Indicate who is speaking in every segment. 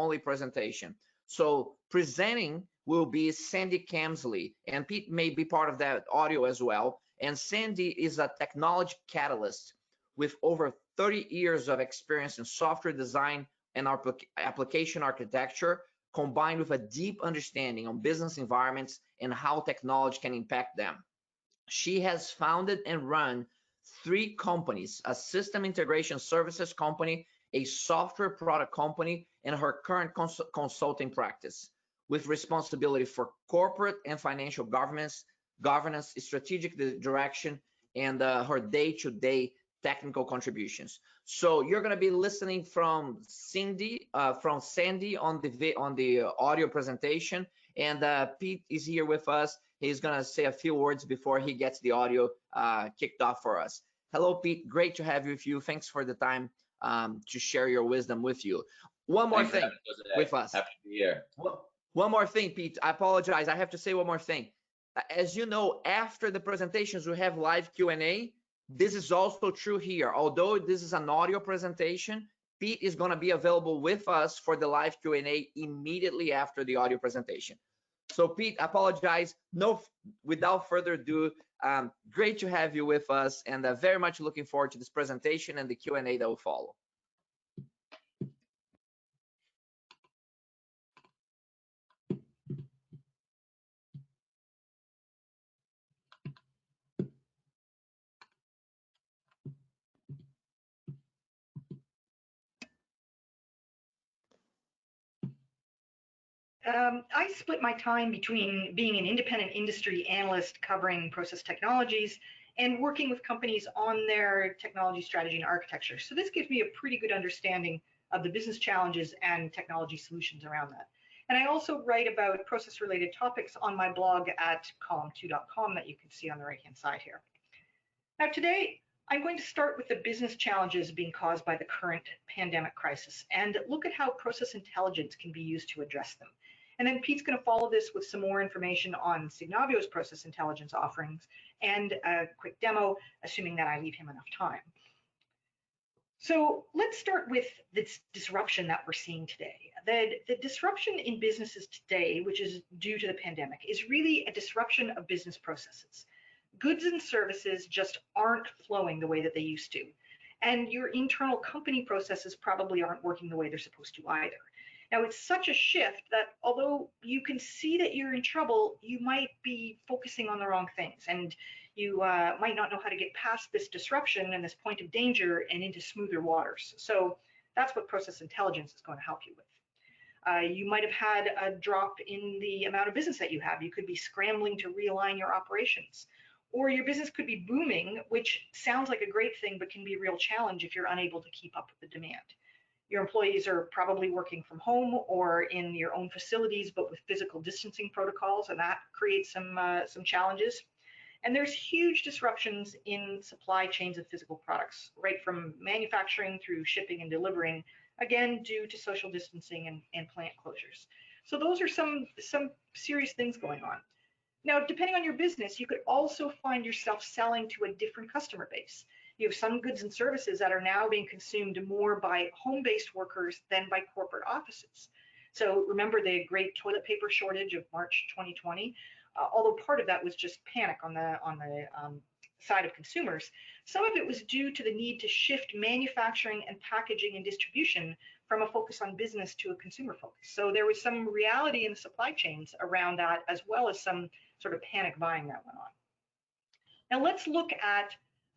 Speaker 1: only presentation. So presenting will be Sandy Kamsley, and Pete may be part of that audio as well. And Sandy is a technology catalyst with over 30 years of experience in software design and application architecture, combined with a deep understanding on business environments and how technology can impact them. She has founded and run 3 companies: a system integration services company, a software product company, and her current consulting practice, with responsibility for corporate and financial governance, strategic direction, and her day-to-day technical contributions. So you're going to be listening from Sandy on the audio presentation, and Pete is here with us. He's going to say a few words before he gets the audio kicked off for us. Hello, Pete. Great to have you with you. Thanks for the time to share your wisdom with you. One more thing with us.
Speaker 2: Happy to be here.
Speaker 1: One more thing, Pete. I apologize. I have to say one more thing. As you know, after the presentations, we have live Q&A. This is also true here. Although this is an audio presentation, Pete is going to be available with us for the live Q&A immediately after the audio presentation. So Pete, I apologize. No, without further ado, great to have you with us, and very much looking forward to this presentation and the Q&A that will follow.
Speaker 3: I split my time between being an independent industry analyst covering process technologies and working with companies on their technology strategy and architecture. So this gives me a pretty good understanding of the business challenges and technology solutions around that. And I also write about process-related topics on my blog at column2.com that you can see on the right-hand side here. Now today, I'm going to start with the business challenges being caused by the current pandemic crisis and look at how process intelligence can be used to address them. And then Pete's going to follow this with some more information on Signavio's process intelligence offerings and a quick demo, assuming that I leave him enough time. So let's start with this disruption that we're seeing today. The disruption in businesses today, which is due to the pandemic, is really a disruption of business processes. Goods and services just aren't flowing the way that they used to. And your internal company processes probably aren't working the way they're supposed to either. Now, it's such a shift that although you can see that you're in trouble, you might be focusing on the wrong things, and you might not know how to get past this disruption and this point of danger and into smoother waters. So that's what process intelligence is going to help you with. You might have had a drop in the amount of business that you have. You could be scrambling to realign your operations. Or your business could be booming, which sounds like a great thing, but can be a real challenge if you're unable to keep up with the demand. Your employees are probably working from home or in your own facilities, but with physical distancing protocols, and that creates some challenges. And there's huge disruptions in supply chains of physical products, right from manufacturing through shipping and delivering, again, due to social distancing and plant closures. So those are some serious things going on. Now, depending on your business, you could also find yourself selling to a different customer base. You have some goods and services that are now being consumed more by home-based workers than by corporate offices. So remember the great toilet paper shortage of March 2020? Although part of that was just panic on the side of consumers, some of it was due to the need to shift manufacturing and packaging and distribution from a focus on business to a consumer focus. So there was some reality in the supply chains around that, as well as some sort of panic buying that went on. Now let's look at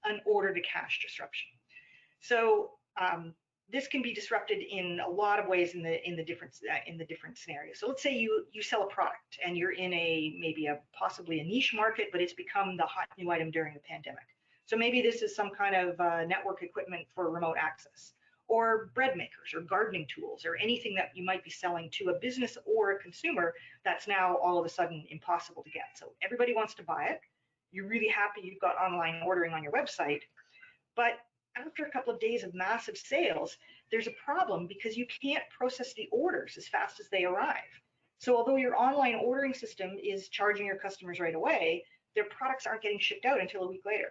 Speaker 3: an order to cash disruption. So this can be disrupted in a lot of ways in the different scenarios. So let's say you sell a product and you're in maybe possibly a niche market, but it's become the hot new item during the pandemic. So maybe this is some kind of network equipment for remote access, or bread makers, or gardening tools, or anything that you might be selling to a business or a consumer that's now all of a sudden impossible to get. So everybody wants to buy it. You're really happy you've got online ordering on your website, but after a couple of days of massive sales, there's a problem because you can't process the orders as fast as they arrive. So although your online ordering system is charging your customers right away, their products aren't getting shipped out until a week later.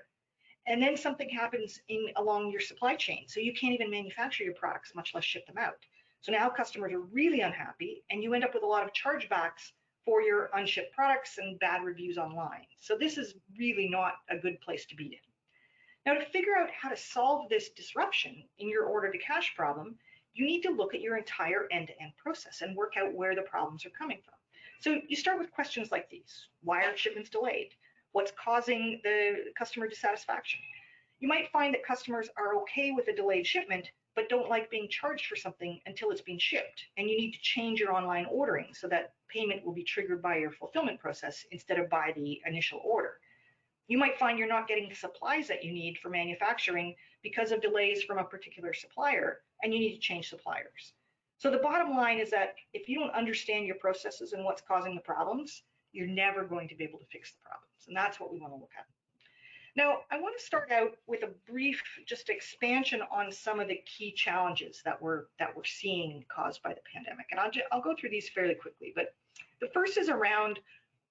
Speaker 3: And then something happens along your supply chain, so you can't even manufacture your products, much less ship them out. So now customers are really unhappy, and you end up with a lot of chargebacks for your unshipped products and bad reviews online. So this is really not a good place to be in. Now, to figure out how to solve this disruption in your order to cash problem, you need to look at your entire end-to-end process and work out where the problems are coming from. So you start with questions like these. Why are shipments delayed? What's causing the customer dissatisfaction? You might find that customers are okay with a delayed shipment, but don't like being charged for something until it's been shipped. And you need to change your online ordering so that payment will be triggered by your fulfillment process instead of by the initial order. You might find you're not getting the supplies that you need for manufacturing because of delays from a particular supplier, and you need to change suppliers. So the bottom line is that if you don't understand your processes and what's causing the problems, you're never going to be able to fix the problems. And that's what we want to look at. Now, I want to start out with a brief just expansion on some of the key challenges that we're seeing caused by the pandemic. And I'll go through these fairly quickly. But the first is around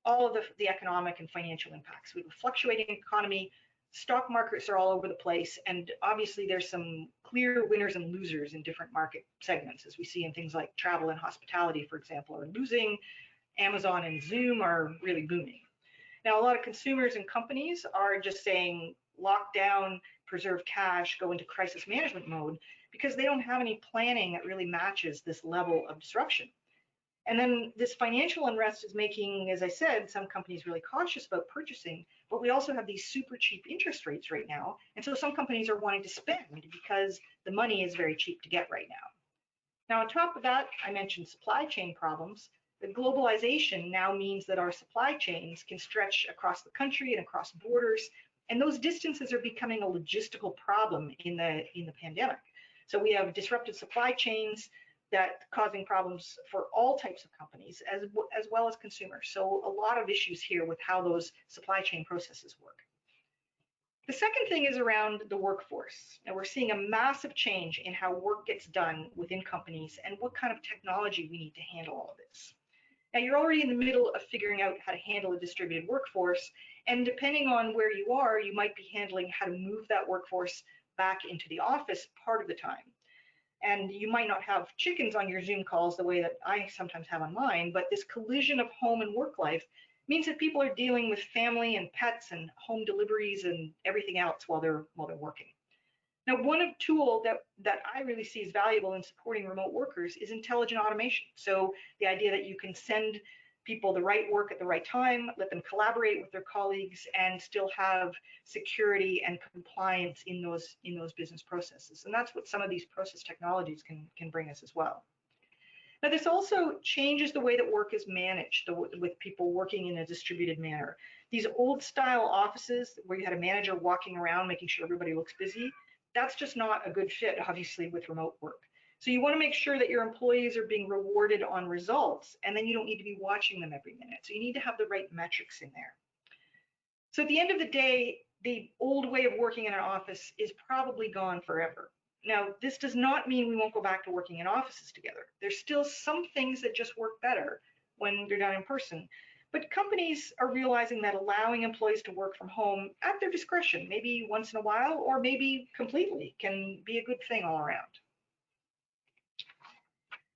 Speaker 3: all of the economic and financial impacts. We have a fluctuating economy, stock markets are all over the place, and obviously there's some clear winners and losers in different market segments, as we see in things like travel and hospitality, for example, are losing. Amazon and Zoom are really booming. Now, a lot of consumers and companies are just saying lock down, preserve cash, go into crisis management mode, because they don't have any planning that really matches this level of disruption. And then this financial unrest is making, as I said, some companies really cautious about purchasing, but we also have these super cheap interest rates right now. And so some companies are wanting to spend because the money is very cheap to get right now. Now, on top of that, I mentioned supply chain problems. The globalization now means that our supply chains can stretch across the country and across borders, and those distances are becoming a logistical problem in the pandemic. So we have disrupted supply chains that causing problems for all types of companies as well as consumers. So a lot of issues here with how those supply chain processes work. The second thing is around the workforce. Now we're seeing a massive change in how work gets done within companies and what kind of technology we need to handle all of this. Now you're already in the middle of figuring out how to handle a distributed workforce, and depending on where you are, you might be handling how to move that workforce back into the office part of the time. And you might not have chickens on your Zoom calls the way that I sometimes have on mine, but this collision of home and work life means that people are dealing with family and pets and home deliveries and everything else while they're working. Now, one tool that I really see as valuable in supporting remote workers is intelligent automation. So the idea that you can send people the right work at the right time, let them collaborate with their colleagues, and still have security and compliance in those business processes. And that's what some of these process technologies can bring us as well. Now, this also changes the way that work is managed with people working in a distributed manner. These old style offices where you had a manager walking around making sure everybody looks busy, that's just not a good fit, obviously, with remote work. So you want to make sure that your employees are being rewarded on results, and then you don't need to be watching them every minute. So you need to have the right metrics in there. So at the end of the day, the old way of working in an office is probably gone forever. Now, this does not mean we won't go back to working in offices together. There's still some things that just work better when they're done in person. But companies are realizing that allowing employees to work from home at their discretion, maybe once in a while or maybe completely, can be a good thing all around.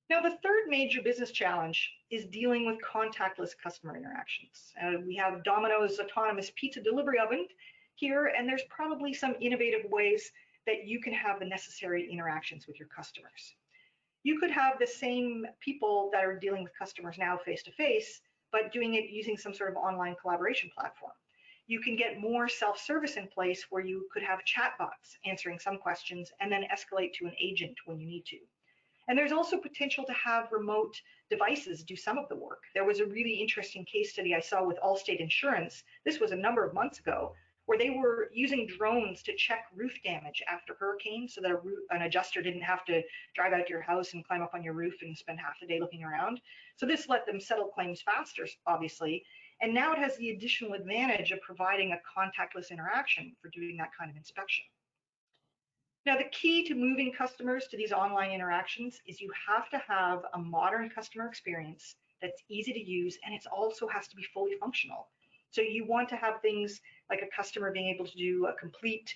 Speaker 3: Now, the third major business challenge is dealing with contactless customer interactions. We have Domino's autonomous pizza delivery oven here, and there's probably some innovative ways that you can have the necessary interactions with your customers. You could have the same people that are dealing with customers now face-to-face, but doing it using some sort of online collaboration platform. You can get more self-service in place where you could have chatbots answering some questions and then escalate to an agent when you need to. And there's also potential to have remote devices do some of the work. There was a really interesting case study I saw with Allstate Insurance. This was a number of months ago, where they were using drones to check roof damage after hurricanes so that an adjuster didn't have to drive out to your house and climb up on your roof and spend half the day looking around. So this let them settle claims faster, obviously. And now it has the additional advantage of providing a contactless interaction for doing that kind of inspection. Now, the key to moving customers to these online interactions is you have to have a modern customer experience that's easy to use, and it also has to be fully functional. So you want to have things like a customer being able to do a complete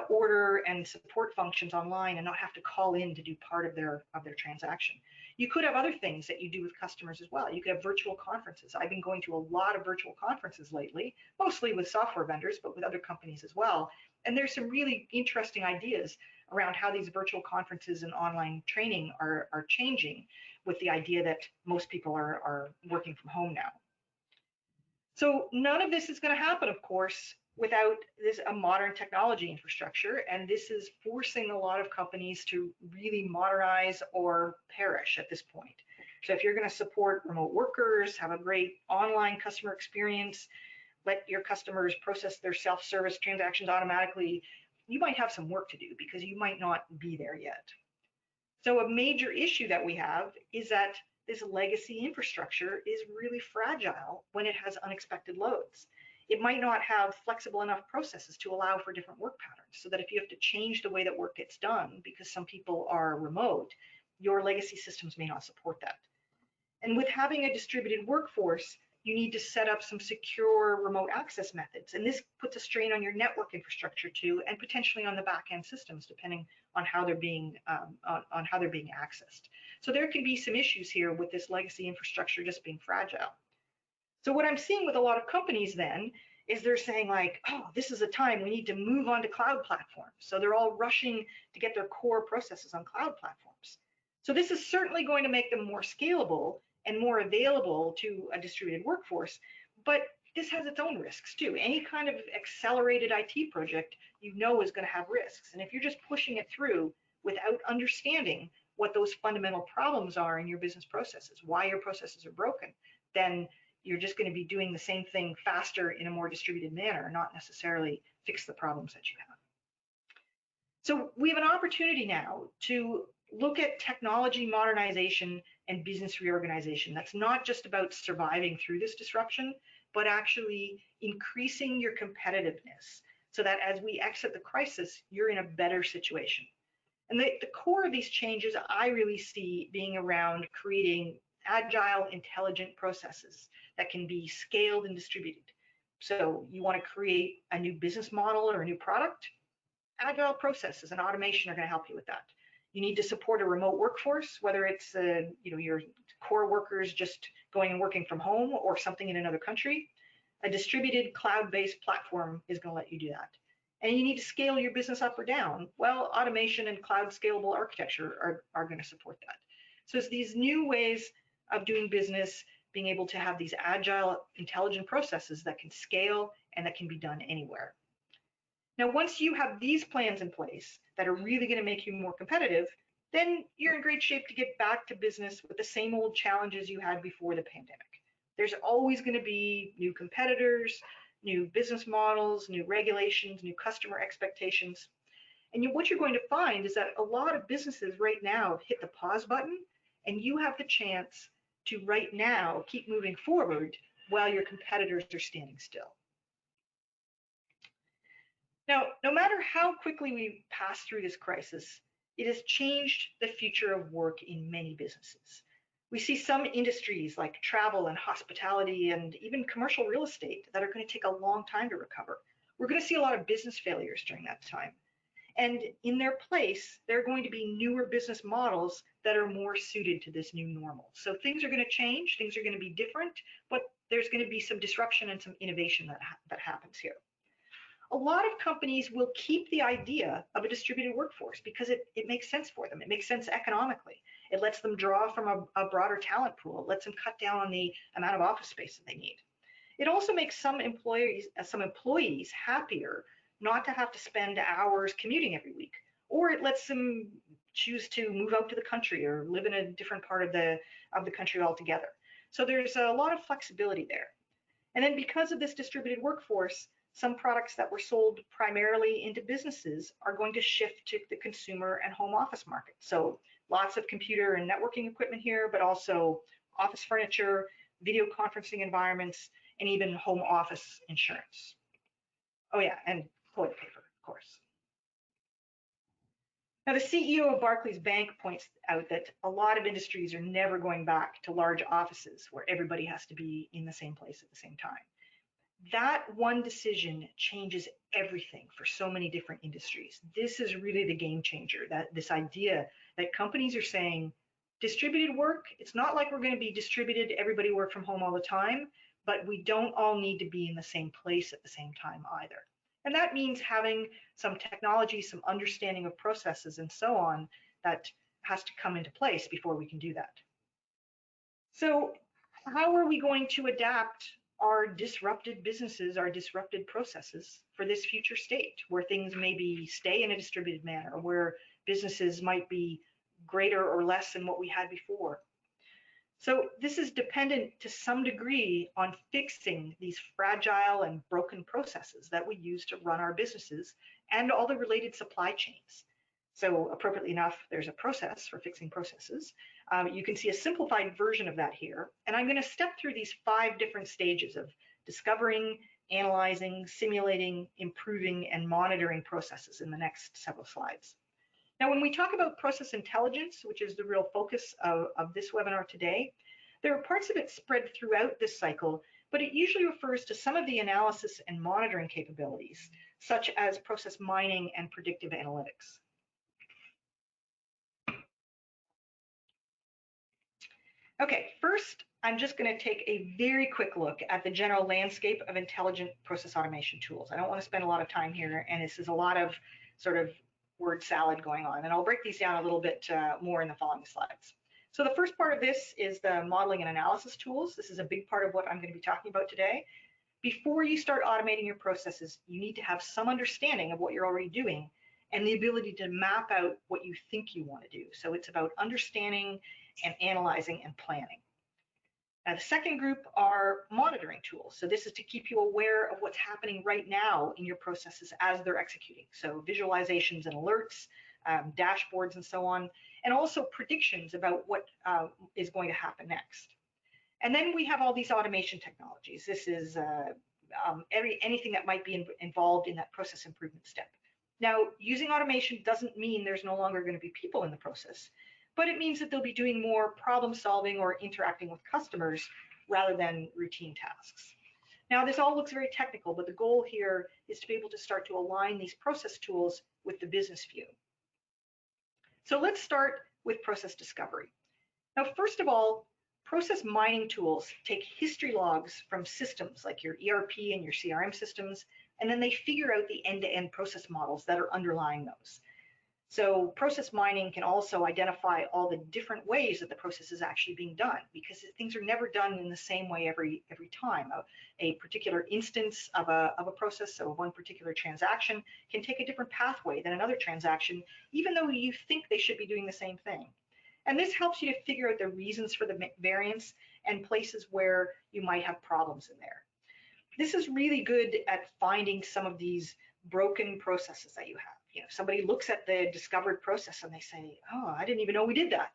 Speaker 3: order and support functions online and not have to call in to do part of their transaction. You could have other things that you do with customers as well. You could have virtual conferences. I've been going to a lot of virtual conferences lately, mostly with software vendors, but with other companies as well. And there's some really interesting ideas around how these virtual conferences and online training are changing, with the idea that most people are working from home now. So none of this is going to happen, of course, without a modern technology infrastructure, and this is forcing a lot of companies to really modernize or perish at this point. So if you're going to support remote workers, have a great online customer experience, let your customers process their self-service transactions automatically, you might have some work to do because you might not be there yet. So a major issue that we have is that this legacy infrastructure is really fragile when it has unexpected loads. It might not have flexible enough processes to allow for different work patterns, so that if you have to change the way that work gets done because some people are remote, your legacy systems may not support that. And with having a distributed workforce, you need to set up some secure remote access methods. And this puts a strain on your network infrastructure too, and potentially on the back-end systems, depending on how they're being accessed. So there can be some issues here with this legacy infrastructure just being fragile. So what I'm seeing with a lot of companies then is they're saying like, oh, this is a time we need to move on to cloud platforms. So they're all rushing to get their core processes on cloud platforms. So this is certainly going to make them more scalable and more available to a distributed workforce, but this has its own risks too. Any kind of accelerated IT project, you know, is going to have risks. And if you're just pushing it through without understanding what those fundamental problems are in your business processes, why your processes are broken, then you're just going to be doing the same thing faster in a more distributed manner, not necessarily fix the problems that you have. So we have an opportunity now to look at technology modernization and business reorganization. That's not just about surviving through this disruption, but actually increasing your competitiveness so that as we exit the crisis, you're in a better situation. And the core of these changes I really see being around creating agile, intelligent processes that can be scaled and distributed. So you want to create a new business model or a new product, agile processes and automation are going to help you with that. You need to support a remote workforce, whether it's your core workers just going and working from home or something in another country. A distributed cloud-based platform is going to let you do that. And you need to scale your business up or down. Well, automation and cloud scalable architecture are going to support that. So it's these new ways of doing business, being able to have these agile, intelligent processes that can scale and that can be done anywhere. Now, once you have these plans in place that are really going to make you more competitive, then you're in great shape to get back to business with the same old challenges you had before the pandemic. There's always going to be new competitors, new business models, new regulations, new customer expectations. And what you're going to find is that a lot of businesses right now hit the pause button, and you have the chance to right now keep moving forward while your competitors are standing still. Now, no matter how quickly we pass through this crisis, it has changed the future of work in many businesses. We see some industries like travel and hospitality and even commercial real estate that are going to take a long time to recover. We're going to see a lot of business failures during that time. And in their place, there are going to be newer business models that are more suited to this new normal. So things are going to change, things are going to be different, but there's going to be some disruption and some innovation that happens here. A lot of companies will keep the idea of a distributed workforce because it makes sense for them. It makes sense economically. It lets them draw from a broader talent pool. It lets them cut down on the amount of office space that they need. It also makes some employees happier not to have to spend hours commuting every week, or it lets them choose to move out to the country or live in a different part of the country altogether. So there's a lot of flexibility there. And then because of this distributed workforce, some products that were sold primarily into businesses are going to shift to the consumer and home office market. So lots of computer and networking equipment here, but also office furniture, video conferencing environments, and even home office insurance. Oh yeah, and toilet paper, of course. Now, the CEO of Barclays Bank points out that a lot of industries are never going back to large offices where everybody has to be in the same place at the same time. That one decision changes everything for so many different industries. This is really the game changer, that this idea that companies are saying, distributed work, it's not like we're going to be distributed, everybody work from home all the time, but we don't all need to be in the same place at the same time either. And that means having some technology, some understanding of processes and so on that has to come into place before we can do that. So how are we going to adapt our disrupted businesses, our disrupted processes for this future state where things maybe stay in a distributed manner, where businesses might be greater or less than what we had before? So this is dependent to some degree on fixing these fragile and broken processes that we use to run our businesses and all the related supply chains. So appropriately enough, there's a process for fixing processes. You can see a simplified version of that here. And I'm going to step through these 5 different stages of discovering, analyzing, simulating, improving, and monitoring processes in the next several slides. Now, when we talk about process intelligence, which is the real focus of this webinar today, there are parts of it spread throughout this cycle, but it usually refers to some of the analysis and monitoring capabilities, such as process mining and predictive analytics. Okay, first, I'm just going to take a very quick look at the general landscape of intelligent process automation tools. I don't want to spend a lot of time here, and this is a lot of sort of word salad going on, and I'll break these down a little bit more in the following slides. So the first part of this is the modeling and analysis tools. This is a big part of what I'm going to be talking about today. Before you start automating your processes, you need to have some understanding of what you're already doing and the ability to map out what you think you want to do. So it's about understanding and analyzing and planning. Now, the second group are monitoring tools. So this is to keep you aware of what's happening right now in your processes as they're executing. So visualizations and alerts, dashboards and so on, and also predictions about what is going to happen next. And then we have all these automation technologies. This is anything that might be involved in that process improvement step. Now, using automation doesn't mean there's no longer going to be people in the process, but it means that they'll be doing more problem solving or interacting with customers rather than routine tasks. Now, this all looks very technical, but the goal here is to be able to start to align these process tools with the business view. So let's start with process discovery. Now, first of all, process mining tools take history logs from systems like your ERP and your CRM systems, and then they figure out the end-to-end process models that are underlying those. So process mining can also identify all the different ways that the process is actually being done, because things are never done in the same way every time. A particular instance of a process, so one particular transaction, can take a different pathway than another transaction, even though you think they should be doing the same thing. And this helps you to figure out the reasons for the variance and places where you might have problems in there. This is really good at finding some of these broken processes that you have. You know, somebody looks at the discovered process and they say, oh, I didn't even know we did that.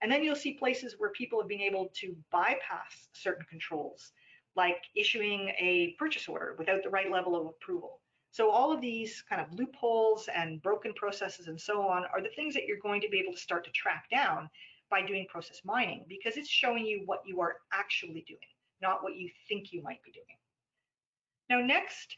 Speaker 3: And then you'll see places where people have been able to bypass certain controls, like issuing a purchase order without the right level of approval. So all of these kind of loopholes and broken processes and so on are the things that you're going to be able to start to track down by doing process mining, because it's showing you what you are actually doing, not what you think you might be doing. Now, next,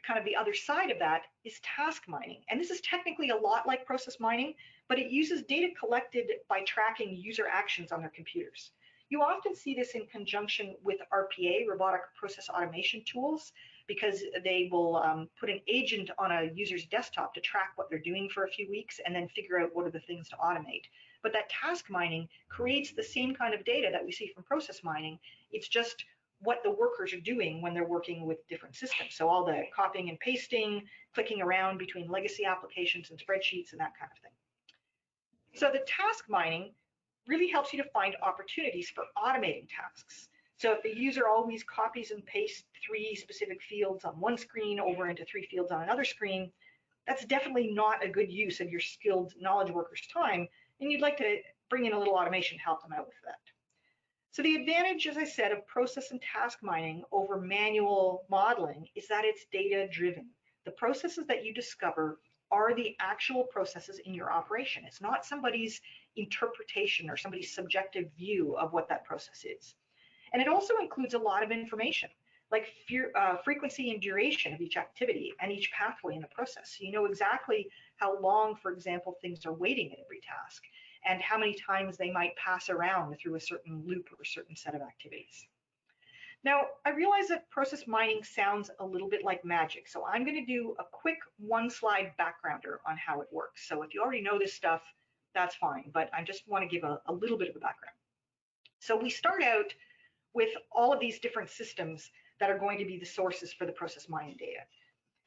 Speaker 3: kind of the other side of that is task mining. And this is technically a lot like process mining, but it uses data collected by tracking user actions on their computers. You often see this in conjunction with RPA, robotic process automation tools, because they will put an agent on a user's desktop to track what they're doing for a few weeks and then figure out what are the things to automate. But that task mining creates the same kind of data that we see from process mining. It's just what the workers are doing when they're working with different systems. So all the copying and pasting, clicking around between legacy applications and spreadsheets and that kind of thing. So the task mining really helps you to find opportunities for automating tasks. So if the user always copies and pastes 3 specific fields on one screen over into 3 fields on another screen, that's definitely not a good use of your skilled knowledge workers' time, and you'd like to bring in a little automation to help them out with that. So the advantage, as I said, of process and task mining over manual modeling is that it's data driven. The processes that you discover are the actual processes in your operation. It's not somebody's interpretation or somebody's subjective view of what that process is. And it also includes a lot of information, like frequency and duration of each activity and each pathway in the process. So you know exactly how long, for example, things are waiting at every task, and how many times they might pass around through a certain loop or a certain set of activities. Now, I realize that process mining sounds a little bit like magic, so I'm going to do a quick one-slide backgrounder on how it works. So if you already know this stuff, that's fine, but I just want to give a little bit of a background. So we start out with all of these different systems that are going to be the sources for the process mining data.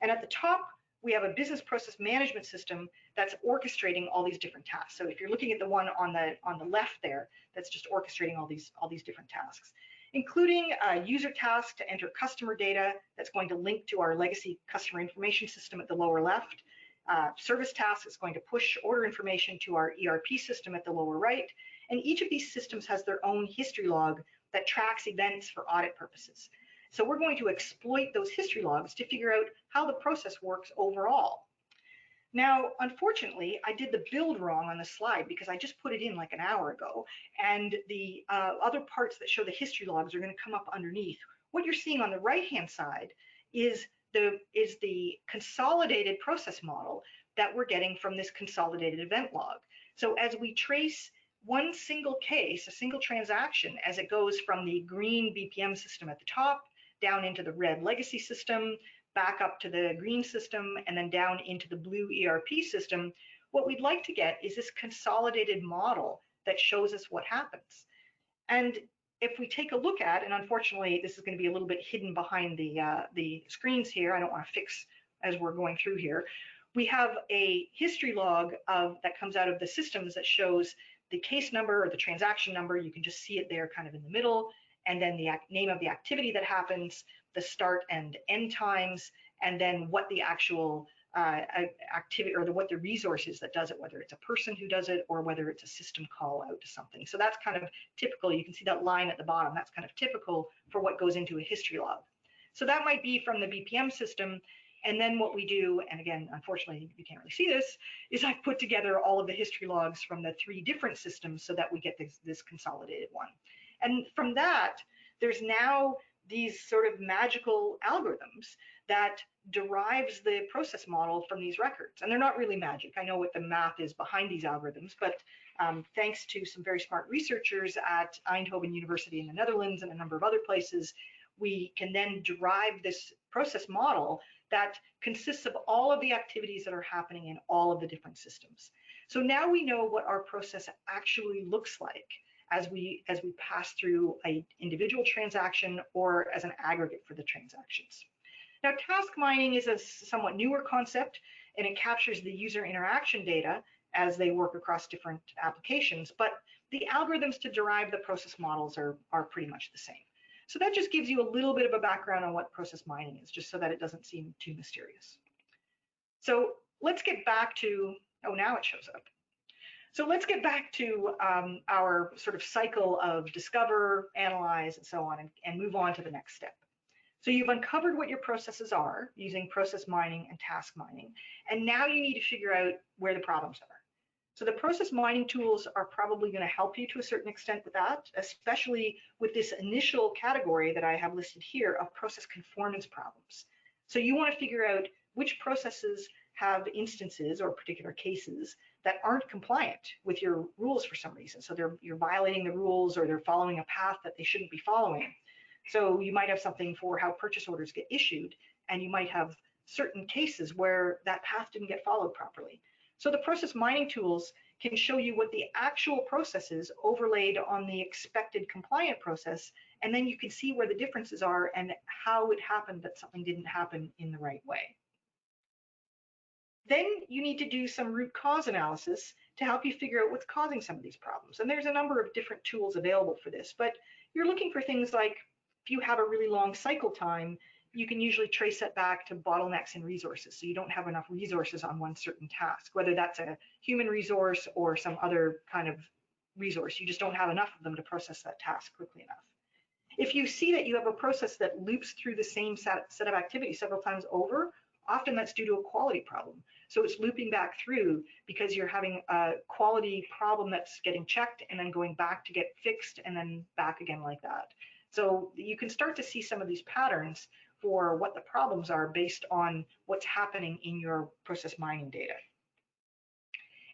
Speaker 3: And at the top, we have a business process management system that's orchestrating all these different tasks. So if you're looking at the one on the left there, that's just orchestrating all these different tasks, including a user task to enter customer data that's going to link to our legacy customer information system at the lower left. Service task is going to push order information to our ERP system at the lower right. And each of these systems has their own history log that tracks events for audit purposes. So we're going to exploit those history logs to figure out how the process works overall. Now, unfortunately, I did the build wrong on the slide because I just put it in like an hour ago, and the other parts that show the history logs are going to come up underneath. What you're seeing on the right-hand side is the consolidated process model that we're getting from this consolidated event log. So as we trace one single case, a single transaction, as it goes from the green BPM system at the top, down into the red legacy system, back up to the green system, and then down into the blue ERP system, what we'd like to get is this consolidated model that shows us what happens. And if we take a look at, and unfortunately this is going to be a little bit hidden behind the screens here, I don't want to fix as we're going through here, we have a history log that comes out of the systems that shows the case number or the transaction number. You can just see it there kind of in the middle, and then the name of the activity that happens, the start and end times, and then what the actual activity or what the resource is that does it, whether it's a person who does it or whether it's a system call out to something. So that's kind of typical. You can see that line at the bottom. That's kind of typical for what goes into a history log. So that might be from the BPM system. And then what we do, and again, unfortunately, you can't really see this, is I've put together all of the history logs from the 3 different systems so that we get this consolidated one. And from that, there's now these sort of magical algorithms that derives the process model from these records. And they're not really magic. I know what the math is behind these algorithms, but thanks to some very smart researchers at Eindhoven University in the Netherlands and a number of other places, we can then derive this process model that consists of all of the activities that are happening in all of the different systems. So now we know what our process actually looks like as we pass through an individual transaction or as an aggregate for the transactions. Now, task mining is a somewhat newer concept, and it captures the user interaction data as they work across different applications, but the algorithms to derive the process models are pretty much the same. So that just gives you a little bit of a background on what process mining is, just so that it doesn't seem too mysterious. So let's get back to, oh, now it shows up. So let's get back to our sort of cycle of discover, analyze, and so on, and move on to the next step. So you've uncovered what your processes are using process mining and task mining, and now you need to figure out where the problems are. So the process mining tools are probably going to help you to a certain extent with that, especially with this initial category that I have listed here of process conformance problems. So you want to figure out which processes have instances or particular cases that aren't compliant with your rules for some reason. So you're violating the rules, or they're following a path that they shouldn't be following. So you might have something for how purchase orders get issued, and you might have certain cases where that path didn't get followed properly. So the process mining tools can show you what the actual process is overlaid on the expected compliant process, and then you can see where the differences are and how it happened that something didn't happen in the right way. Then you need to do some root cause analysis to help you figure out what's causing some of these problems. And there's a number of different tools available for this, but you're looking for things like, if you have a really long cycle time, you can usually trace that back to bottlenecks in resources. So you don't have enough resources on one certain task, whether that's a human resource or some other kind of resource. You just don't have enough of them to process that task quickly enough. If you see that you have a process that loops through the same set of activities several times over, often that's due to a quality problem. So it's looping back through because you're having a quality problem that's getting checked and then going back to get fixed and then back again like that. So you can start to see some of these patterns for what the problems are based on what's happening in your process mining data.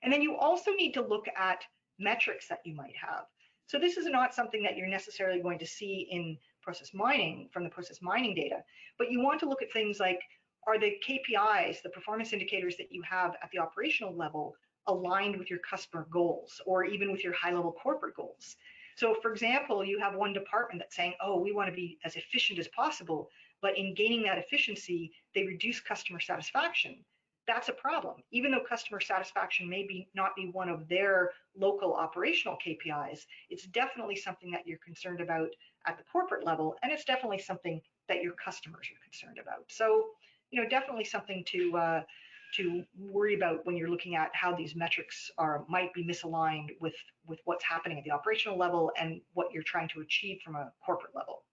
Speaker 3: And then you also need to look at metrics that you might have. So this is not something that you're necessarily going to see in process mining from the process mining data, but you want to look at things like, are the KPIs, the performance indicators that you have at the operational level, aligned with your customer goals or even with your high-level corporate goals? So for example, you have one department that's saying, oh, we want to be as efficient as possible, but in gaining that efficiency, they reduce customer satisfaction. That's a problem. Even though customer satisfaction may not be one of their local operational KPIs, it's definitely something that you're concerned about at the corporate level, and it's definitely something that your customers are concerned about. So, definitely something to worry about when you're looking at how these metrics might be misaligned with what's happening at the operational level and what you're trying to achieve from a corporate level.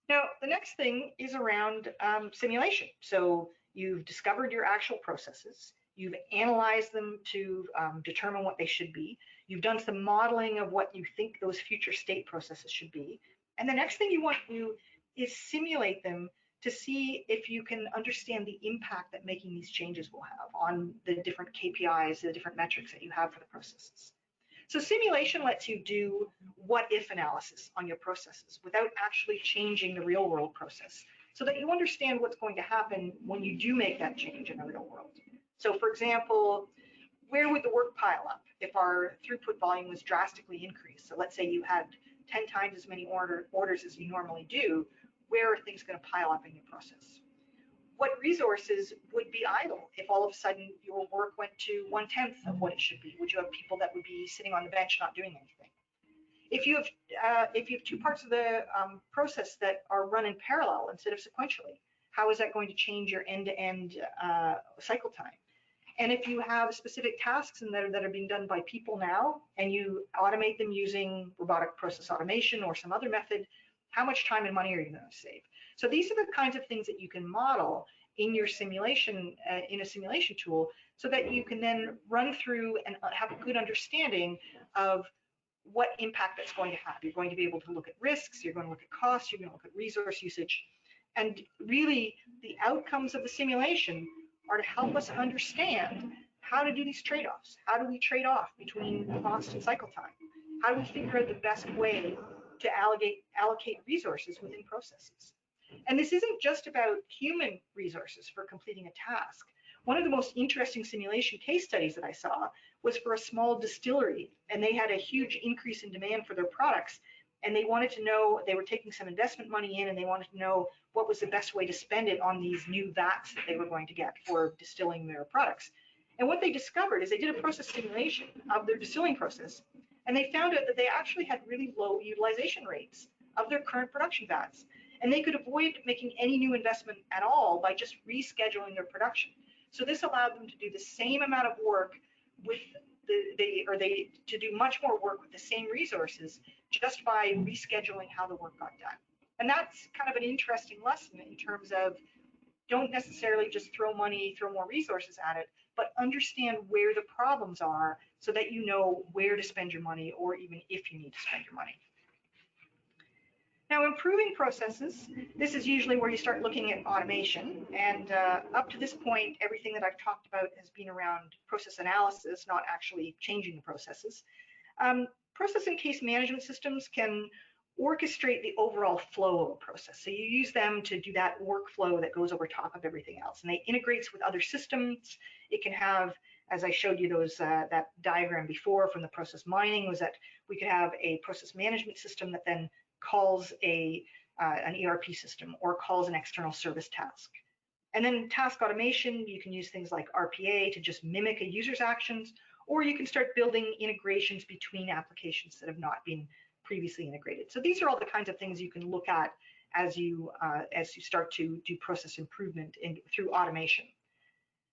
Speaker 3: Now, the next thing is around simulation. So you've discovered your actual processes, you've analyzed them to determine what they should be, you've done some modeling of what you think those future state processes should be, and the next thing you want to do is simulate them to see if you can understand the impact that making these changes will have on the different KPIs, the different metrics that you have for the processes. So simulation lets you do what-if analysis on your processes without actually changing the real-world process, so that you understand what's going to happen when you do make that change in the real world. So for example, where would the work pile up if our throughput volume was drastically increased? So let's say you had 10 times as many orders as you normally do. Where are things going to pile up in your process? What resources would be idle if all of a sudden your work went to 1/10 of what it should be? Would you have people that would be sitting on the bench not doing anything? If you have two parts of the process that are run in parallel instead of sequentially, how is that going to change your end-to-end cycle time? And if you have specific tasks that are being done by people now, and you automate them using robotic process automation or some other method, how much time and money are you going to save? So these are the kinds of things that you can model in your simulation, in a simulation tool, so that you can then run through and have a good understanding of what impact that's going to have. You're going to be able to look at risks, you're going to look at costs, you're going to look at resource usage. And really, the outcomes of the simulation are to help us understand how to do these trade-offs. How do we trade off between cost and cycle time? How do we figure out the best way to allocate resources within processes? And this isn't just about human resources for completing a task. One of the most interesting simulation case studies that I saw was for a small distillery, and they had a huge increase in demand for their products, and they wanted to know, they were taking some investment money in, and they wanted to know what was the best way to spend it on these new vats that they were going to get for distilling their products. And what they discovered is they did a process simulation of their distilling process, and they found out that they actually had really low utilization rates of their current production vats. And they could avoid making any new investment at all by just rescheduling their production. So this allowed them to do the same amount of work with to do much more work with the same resources just by rescheduling how the work got done. And that's kind of an interesting lesson in terms of don't necessarily just throw money, throw more resources at it, but understand where the problems are so that you know where to spend your money or even if you need to spend your money. Now, improving processes, this is usually where you start looking at automation. And up to this point, everything that I've talked about has been around process analysis, not actually changing the processes. Process and case management systems can orchestrate the overall flow of a process. So you use them to do that workflow that goes over top of everything else. And they integrates with other systems. It can have, as I showed you those that diagram before from the process mining, was that we could have a process management system that then calls an ERP system or calls an external service task. And then task automation, you can use things like RPA to just mimic a user's actions, or you can start building integrations between applications that have not been previously integrated. So these are all the kinds of things you can look at as you start to do process improvement through automation.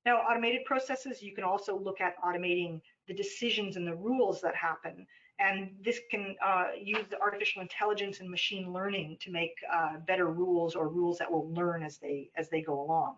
Speaker 3: Now, automated processes, you can also look at automating the decisions and the rules that happen. And this can use the artificial intelligence and machine learning to make better rules or rules that will learn as they go along.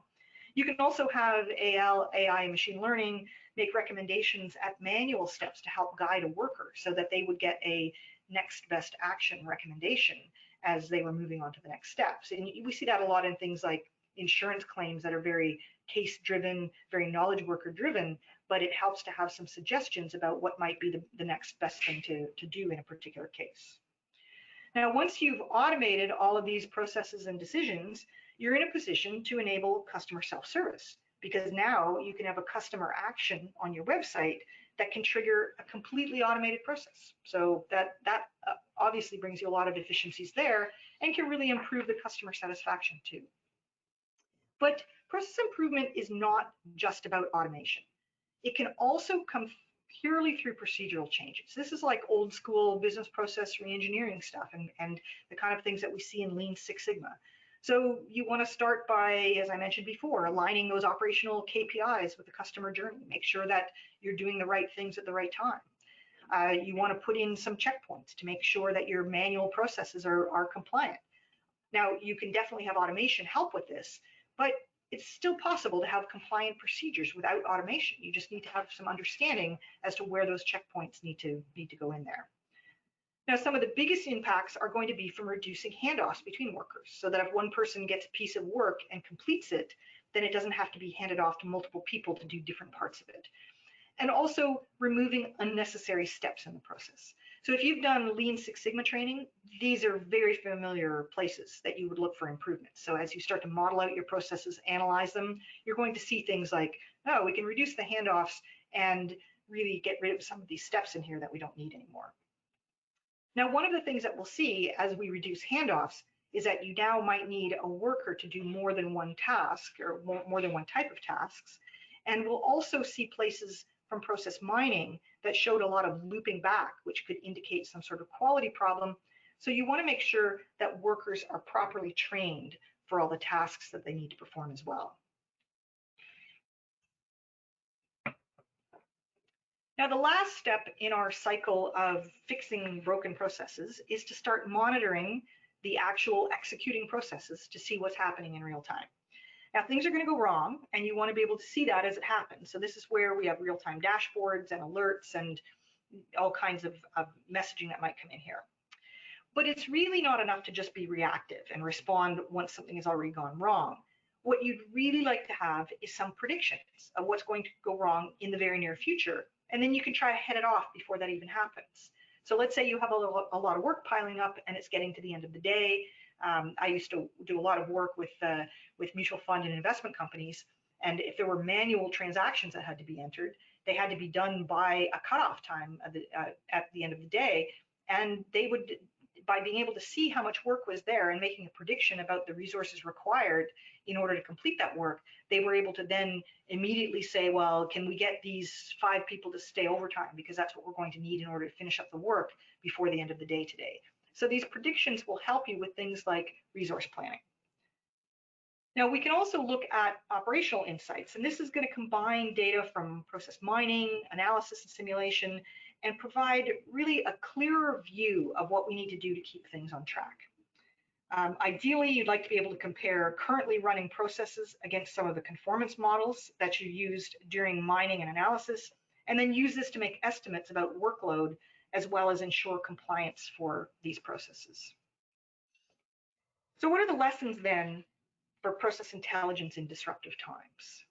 Speaker 3: You can also have AI and machine learning make recommendations at manual steps to help guide a worker so that they would get a next best action recommendation as they were moving on to the next steps. And we see that a lot in things like insurance claims that are very case driven, very knowledge worker driven, but it helps to have some suggestions about what might be the next best thing to do in a particular case. Now, once you've automated all of these processes and decisions, you're in a position to enable customer self-service, because now you can have a customer action on your website that can trigger a completely automated process. So that obviously brings you a lot of efficiencies there and can really improve the customer satisfaction too. But process improvement is not just about automation. It can also come purely through procedural changes. This is like old school business process reengineering stuff and the kind of things that we see in Lean Six Sigma. So you want to start by, as I mentioned before, aligning those operational KPIs with the customer journey. Make sure that you're doing the right things at the right time. You want to put in some checkpoints to make sure that your manual processes are compliant. Now, you can definitely have automation help with this, but it's still possible to have compliant procedures without automation. You just need to have some understanding as to where those checkpoints need to go in there. Now, some of the biggest impacts are going to be from reducing handoffs between workers, so that if one person gets a piece of work and completes it, then it doesn't have to be handed off to multiple people to do different parts of it. And also removing unnecessary steps in the process. So if you've done Lean Six Sigma training, these are very familiar places that you would look for improvements. So as you start to model out your processes, analyze them, you're going to see things like, oh, we can reduce the handoffs and really get rid of some of these steps in here that we don't need anymore. Now, one of the things that we'll see as we reduce handoffs is that you now might need a worker to do more than one task or more than one type of tasks. And we'll also see places from process mining that showed a lot of looping back, which could indicate some sort of quality problem. So you want to make sure that workers are properly trained for all the tasks that they need to perform as well. Now, the last step in our cycle of fixing broken processes is to start monitoring the actual executing processes to see what's happening in real time. Now, things are going to go wrong, and you want to be able to see that as it happens. So this is where we have real-time dashboards and alerts and all kinds of messaging that might come in here. But it's really not enough to just be reactive and respond once something has already gone wrong. What you'd really like to have is some predictions of what's going to go wrong in the very near future, and then you can try to head it off before that even happens. So let's say you have a lot of work piling up and it's getting to the end of the day. I used to do a lot of work with mutual fund and investment companies, and if there were manual transactions that had to be entered, they had to be done by a cutoff time at the end of the day, and they would, by being able to see how much work was there and making a prediction about the resources required in order to complete that work, they were able to then immediately say, well, can we get these 5 people to stay overtime, because that's what we're going to need in order to finish up the work before the end of the day today. So these predictions will help you with things like resource planning. Now, we can also look at operational insights, and this is going to combine data from process mining, analysis, and simulation, and provide really a clearer view of what we need to do to keep things on track. Ideally, you'd like to be able to compare currently running processes against some of the conformance models that you used during mining and analysis, and then use this to make estimates about workload, as well as ensure compliance for these processes. So what are the lessons then for process intelligence in disruptive times?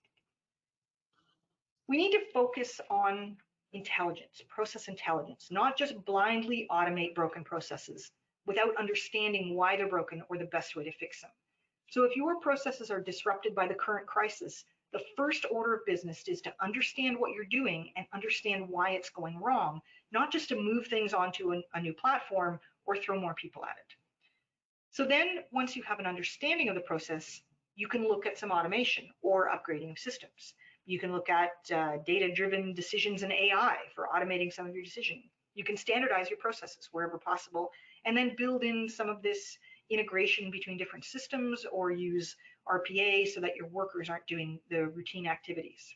Speaker 3: We need to focus on intelligence, process intelligence, not just blindly automate broken processes without understanding why they're broken or the best way to fix them. So if your processes are disrupted by the current crisis, the first order of business is to understand what you're doing and understand why it's going wrong, not just to move things onto a new platform or throw more people at it. So then once you have an understanding of the process, you can look at some automation or upgrading of systems. You can look at data-driven decisions and AI for automating some of your decisions. You can standardize your processes wherever possible, and then build in some of this integration between different systems, or use RPA so that your workers aren't doing the routine activities.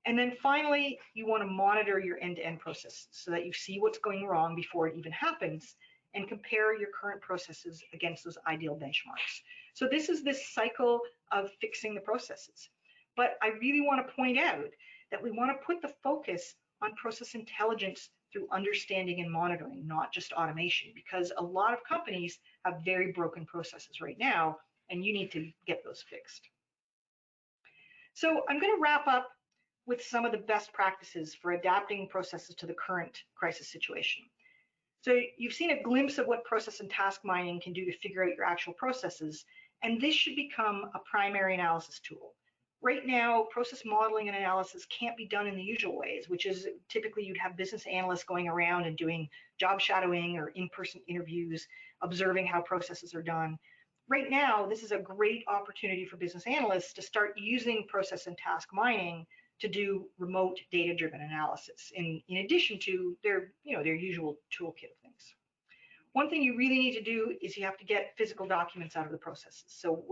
Speaker 3: And then finally, you want to monitor your end-to-end processes so that you see what's going wrong before it even happens, and compare your current processes against those ideal benchmarks. So this is this cycle of fixing the processes. But I really want to point out that we want to put the focus on process intelligence through understanding and monitoring, not just automation, because a lot of companies have very broken processes right now, and you need to get those fixed. So I'm going to wrap up with some of the best practices for adapting processes to the current crisis situation. So you've seen a glimpse of what process and task mining can do to figure out your actual processes, and this should become a primary analysis tool. Right now, process modeling and analysis can't be done in the usual ways, which is typically you'd have business analysts going around and doing job shadowing or in-person interviews, observing how processes are done. Right now, this is a great opportunity for business analysts to start using process and task mining to do remote data-driven analysis in addition to their usual toolkit of things. One thing you really need to do is you have to get physical documents out of the processes. So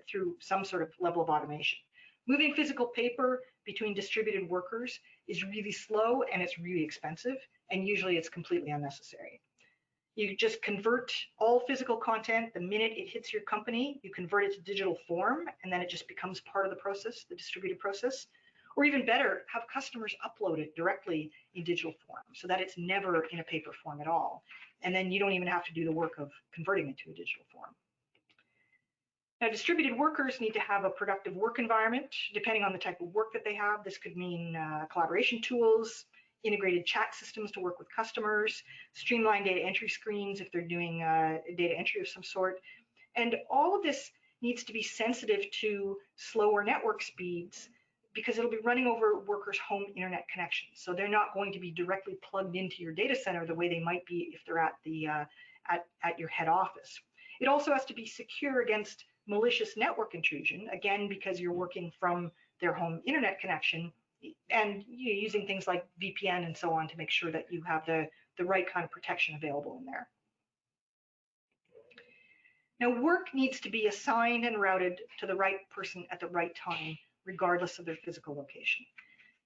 Speaker 3: through some sort of level of automation. Moving physical paper between distributed workers is really slow and it's really expensive, and usually it's completely unnecessary. You just convert all physical content the minute it hits your company. You convert it to digital form, and then it just becomes part of the process, the distributed process. Or even better, have customers upload it directly in digital form so that it's never in a paper form at all. And then you don't even have to do the work of converting it to a digital form. Now, distributed workers need to have a productive work environment, depending on the type of work that they have. This could mean collaboration tools, integrated chat systems to work with customers, streamlined data entry screens if they're doing data entry of some sort. And all of this needs to be sensitive to slower network speeds because it'll be running over workers' home internet connections. So they're not going to be directly plugged into your data center the way they might be if they're at your head office. It also has to be secure against malicious network intrusion, again, because you're working from their home internet connection and using things like VPN and so on to make sure that you have the right kind of protection available in there. Now, work needs to be assigned and routed to the right person at the right time, regardless of their physical location.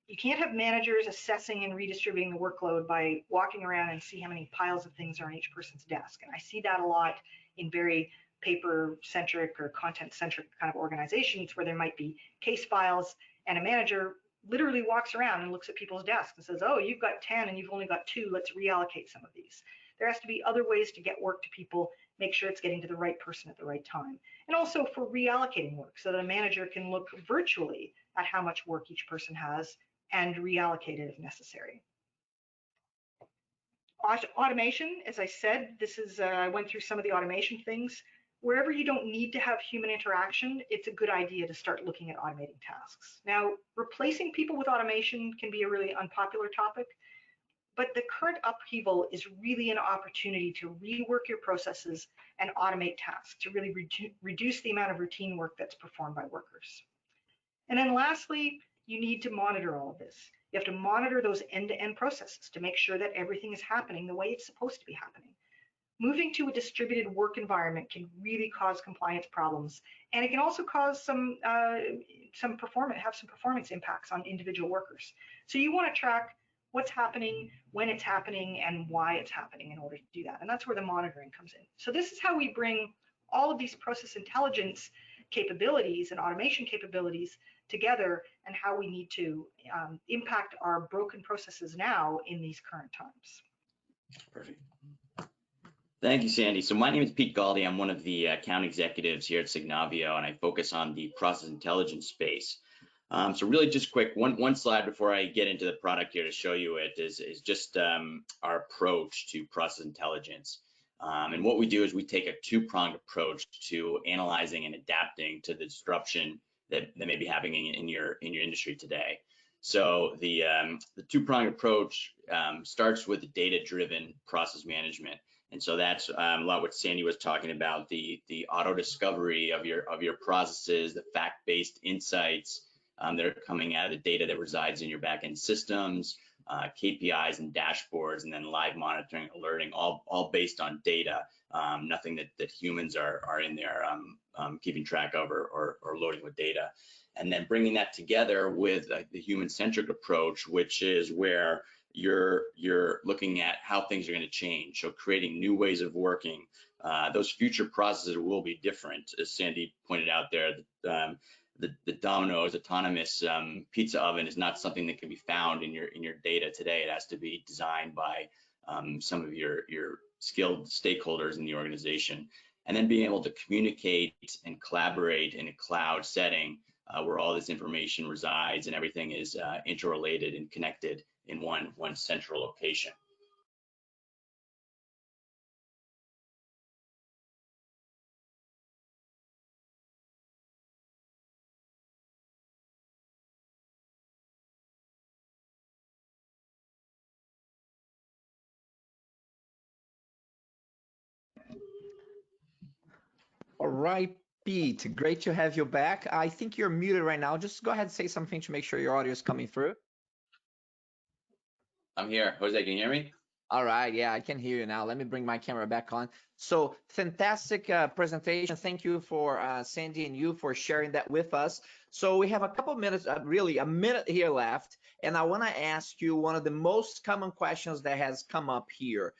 Speaker 3: You can't have managers assessing and redistributing the workload by walking around and see how many piles of things are on each person's desk. And I see that a lot in very paper-centric or content-centric kind of organizations where there might be case files and a manager literally walks around and looks at people's desks and says, oh, you've got 10 and you've only got 2, let's reallocate some of these. There has to be other ways to get work to people, make sure it's getting to the right person at the right time. And also for reallocating work so that a manager can look virtually at how much work each person has and reallocate it if necessary. Automation, as I said, I went through some of the automation things. Wherever you don't need to have human interaction, it's a good idea to start looking at automating tasks. Now, replacing people with automation can be a really unpopular topic, but the current upheaval is really an opportunity to rework your processes and automate tasks to really reduce the amount of routine work that's performed by workers. And then lastly, you need to monitor all of this. You have to monitor those end-to-end processes to make sure that everything is happening the way it's supposed to be happening. Moving to a distributed work environment can really cause compliance problems, and it can also cause some performance impacts on individual workers. So you want to track what's happening, when it's happening, and why it's happening in order to do that. And that's where the monitoring comes in. So this is how we bring all of these process intelligence capabilities and automation capabilities together, and how we need to impact our broken processes now in these current times.
Speaker 2: Perfect. Thank you, Sandy. So my name is Pete Galdi. I'm one of the account executives here at Signavio, and I focus on the process intelligence space. So really just quick, one slide before I get into the product here to show you it is just our approach to process intelligence. And what we do is we take a two-pronged approach to analyzing and adapting to the disruption that may be happening in your industry today. So the two-pronged approach starts with data-driven process management. And so that's a lot what Sandy was talking about, the auto discovery of your processes, the fact-based insights that are coming out of the data that resides in your back-end systems, KPIs and dashboards, and then live monitoring, alerting, all based on data, nothing that humans are in there keeping track of or loading with data. And then bringing that together with the human-centric approach, which is where you're looking at how things are going to change. So creating new ways of working. Those future processes will be different, as Sandy pointed out there. the Domino's autonomous pizza oven is not something that can be found in your data today. It has to be designed by some of your skilled stakeholders in the organization, and then being able to communicate and collaborate in a cloud setting where all this information resides and everything is interrelated and connected in one central location.
Speaker 1: All right, Pete, great to have you back. I think you're muted right now. Just go ahead and say something to make sure your audio is coming through.
Speaker 2: I'm here. Jose, can you hear me?
Speaker 1: All right, yeah, I can hear you now. Let me bring my camera back on. So fantastic presentation. Thank you for Sandy and you for sharing that with us. So we have a couple minutes, really a minute here left, and I want to ask you one of the most common questions that has come up here.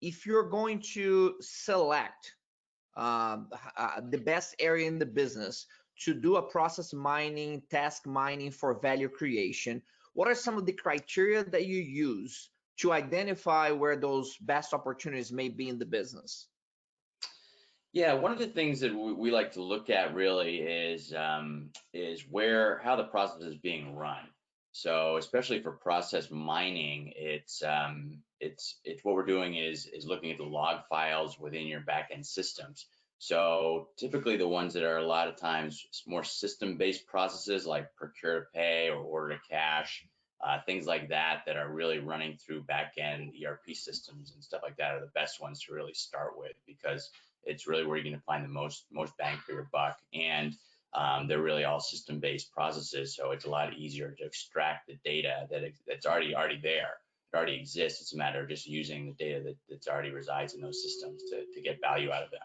Speaker 1: If you're going to select the best area in the business to do a process mining, task mining for value creation, what are some of the criteria that you use to identify where those best opportunities may be in the business?
Speaker 2: Yeah, one of the things that we like to look at really is how the process is being run. So especially for process mining, it's what we're doing is looking at the log files within your backend systems. So typically the ones that are a lot of times more system-based processes like procure to pay or order to cash, things like that are really running through backend ERP systems and stuff like that are the best ones to really start with, because it's really where you're going to find the most bang for your buck. And they're really all system-based processes, so it's a lot easier to extract the data that's already there. It already exists. It's a matter of just using the data that's already resides in those systems to get value out of them.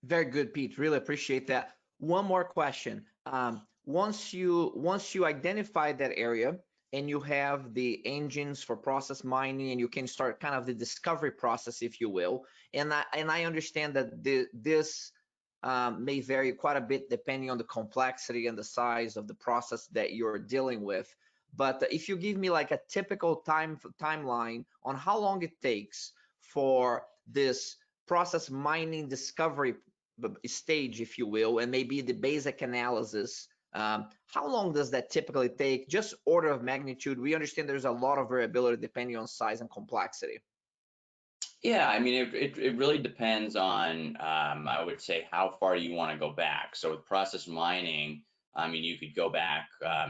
Speaker 1: Very good, Pete. Really appreciate that. One more question. Once you identify that area and you have the engines for process mining, and you can start kind of the discovery process, if you will. And I understand that this may vary quite a bit depending on the complexity and the size of the process that you're dealing with. But if you give me like a typical timeline on how long it takes for this process mining discovery stage, if you will, and maybe the basic analysis, how long does that typically take? Just order of magnitude. We understand there's a lot of variability depending on size and complexity.
Speaker 2: Yeah, I mean, it really depends on, I would say, how far you want to go back. So with process mining, I mean, you could go back, a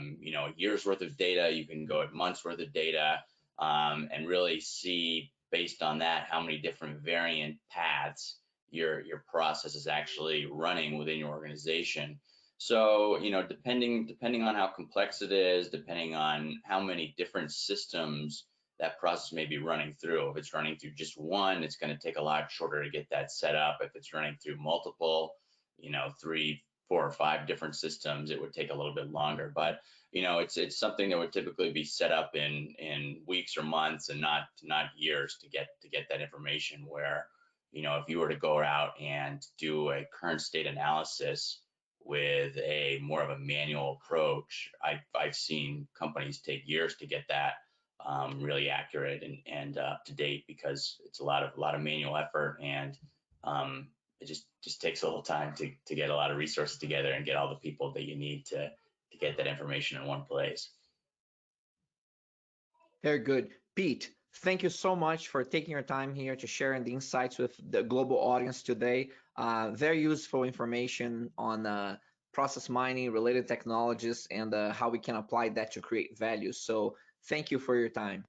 Speaker 2: year's worth of data, you can go at months worth of data, and really see based on that how many different variant paths your process is actually running within your organization. So, depending on how complex it is, depending on how many different systems that process may be running through. If it's running through just one, it's going to take a lot shorter to get that set up. If it's running through multiple, 3, 4, or 5 different systems, it would take a little bit longer. But it's something that would typically be set up in weeks or months, and not years to get that information. Where if you were to go out and do a current state analysis with a more of a manual approach, I've seen companies take years to get that really accurate and up to date, because it's a lot of manual effort, and it just takes a little time to get a lot of resources together and get all the people that you need to get that information in one place.
Speaker 1: Very good. Pete, thank you so much for taking your time here to sharing the insights with the global audience today. Very useful information on process mining related technologies and how we can apply that to create value. So thank you for your time.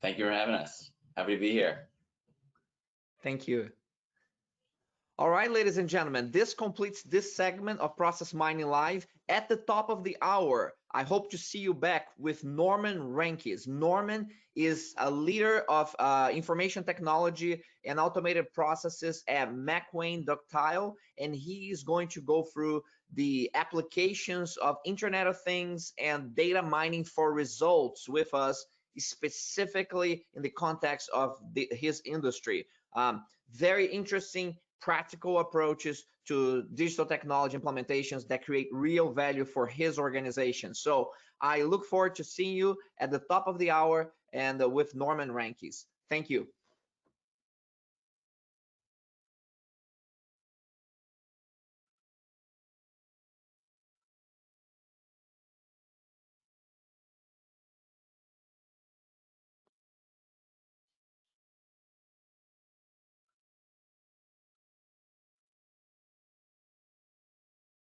Speaker 2: Thank you for having us. Happy to be here.
Speaker 1: Thank you. All right, ladies and gentlemen, this completes this segment of Process Mining Live. At the top of the hour, I hope to see you back with Norman Rankes. Norman is a leader of information technology and automated processes at McWane Ductile, and he is going to go through the applications of Internet of Things and data mining for results with us, specifically in the context of his industry. Very interesting practical approaches to digital technology implementations that create real value for his organization. So I look forward to seeing you at the top of the hour and with Norman Rankes. Thank you.